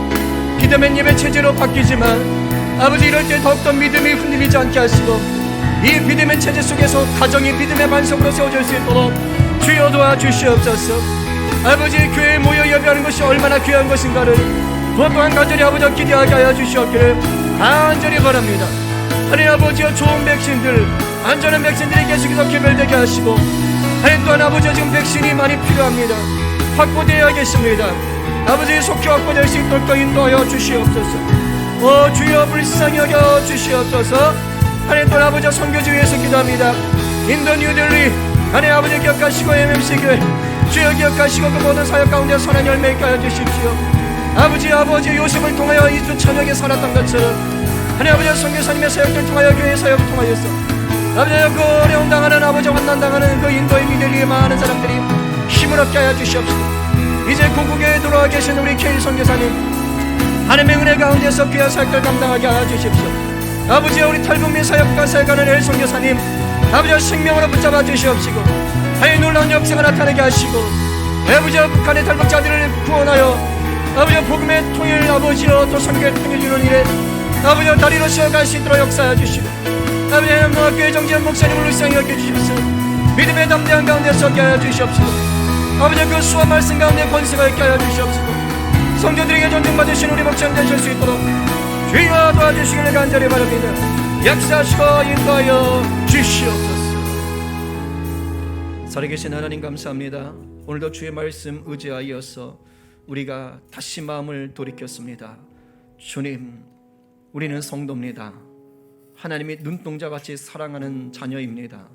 비대면 예배 체제로 바뀌지만 아버지 이럴 때 더욱더 믿음이 흔들리지 않게 하시고 이 비대면 체제 속에서 가정이 믿음의 반석으로 세워질 수 있도록 주여 도와주시옵소서. 아버지 교회에 모여 예배하는 것이 얼마나 귀한 것인가를 무엇 또한 간절히 아버지와 기대하게 하여 주시옵기를 간절히 바랍니다. 하나님 아버지와 좋은 백신들, 안전한 백신들이 계속해서 개발되게 하시고 하나님 또한 아버지와 지금 백신이 많이 필요합니다. 확보되어야겠습니다. 아버지 속히 확보될 수 있도록 인도하여 주시옵소서. 주여 불쌍히 여겨 주시옵소서. 하나님 또한 아버지와 선교지 위해서 기도합니다. 인도 뉴델리 하나님 아버지 기억하시고 MMC 교회 주여 기억하시고 그 모든 사역 가운데 선한 열매 있게 하여 주십시오. 아버지 요셉을 통하여 이주 천역에 살았던 것처럼 하나님 아버지 선교사님의 사역을 통하여 교회의 사역을 통하여서 아버지 그 어려움 당하는 아버지 환난 당하는 그 인도의 미래리에 많은 사람들이 힘을 얻게 하여 주시옵소서. 이제 고국에 돌아와 계신 우리 K 선교사님 하나님의 은혜 가운데서 귀한 사역을 감당하게 하여 주십시오. 아버지 우리 탈북민 사역과 사역하는 엘 선교사님 아버지 생명으로 붙잡아 주시옵시고 하나님 놀라운 역사가 나타나게 하시고 아버지 북한의 탈북자들을 구원하여 아버지 복음의 통일 아버지여 또 선교의 통일 이루는 일에 아버지 다리로 세워갈 수 있도록 역사하여 주시고 아버지 하나님의 정지한 목사님을 불쌍히 여겨주십시오. 믿음의 담대한 가운데 서게 하여 주시옵시고 아버지 그 수와 말씀 가운데 권세가 있게 하여 주시옵시고 성도들에게 존중받으신 우리 목사님 되실 수 있도록 주여 도와주시기를 간절히 바랍니다. 역사하시고 인도하여 주시옵소서. 살아계신 하나님 감사합니다. 오늘도 주의 말씀 의지하여서 우리가 다시 마음을 돌이켰습니다. 주님, 우리는 성도입니다. 하나님이 눈동자같이 사랑하는 자녀입니다.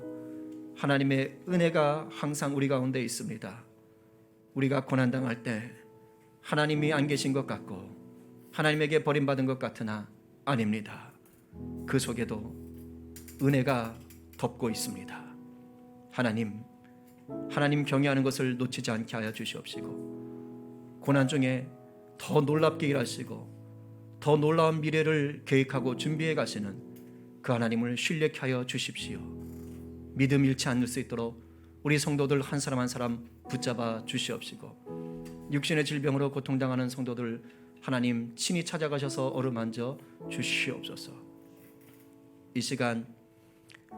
하나님의 은혜가 항상 우리 가운데 있습니다. 우리가 고난당할 때 하나님이 안 계신 것 같고 하나님에게 버림받은 것 같으나 아닙니다. 그 속에도 은혜가 덮고 있습니다. 하나님 경외하는 것을 놓치지 않게 하여 주시옵시고 고난 중에 더 놀랍게 일하시고 더 놀라운 미래를 계획하고 준비해 가시는 그 하나님을 신뢰케 하여 주십시오. 믿음 잃지 않을 수 있도록 우리 성도들 한 사람 한 사람 붙잡아 주시옵시고 육신의 질병으로 고통당하는 성도들 하나님 친히 찾아가셔서 어루만져 주시옵소서. 이 시간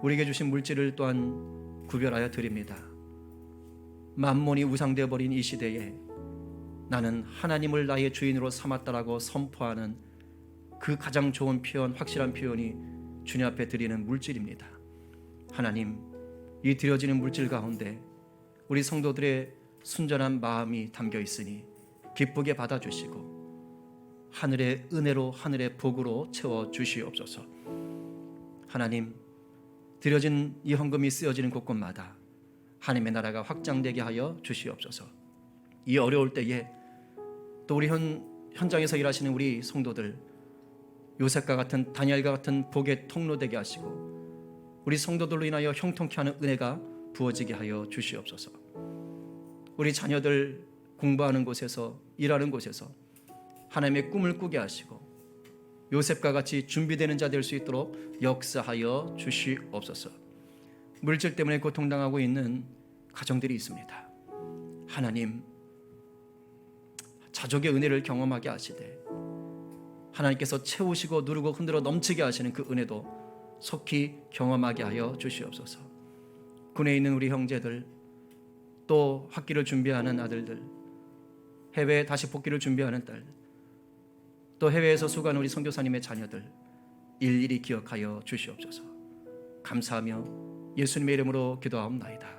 우리에게 주신 물질을 또한 구별하여 드립니다. 만몬이 우상되어 버린 이 시대에 나는 하나님을 나의 주인으로 삼았다라고 선포하는 그 가장 좋은 표현, 확실한 표현이 주님 앞에 드리는 물질입니다. 하나님, 이 드려지는 물질 가운데 우리 성도들의 순전한 마음이 담겨 있으니 기쁘게 받아주시고 하늘의 은혜로 하늘의 복으로 채워 주시옵소서. 하나님, 드려진 이 헌금이 쓰여지는 곳곳마다 하나님의 나라가 확장되게 하여 주시옵소서. 이 어려울 때에 또 우리 현장에서 일하시는 우리 성도들 요셉과 같은 다니엘과 같은 복의 통로 되게 하시고 우리 성도들로 인하여 형통케 하는 은혜가 부어지게 하여 주시옵소서. 우리 자녀들 공부하는 곳에서 일하는 곳에서 하나님의 꿈을 꾸게 하시고 요셉과 같이 준비되는 자 될 수 있도록 역사하여 주시옵소서. 물질 때문에 고통당하고 있는 가정들이 있습니다. 하나님, 자족의 은혜를 경험하게 하시되 하나님께서 채우시고 누르고 흔들어 넘치게 하시는 그 은혜도 속히 경험하게 하여 주시옵소서. 군에 있는 우리 형제들, 또 학기를 준비하는 아들들, 해외에 다시 복귀를 준비하는 딸, 또 해외에서 수고하는 우리 선교사님의 자녀들 일일이 기억하여 주시옵소서. 감사하며 예수님의 이름으로 기도하옵나이다.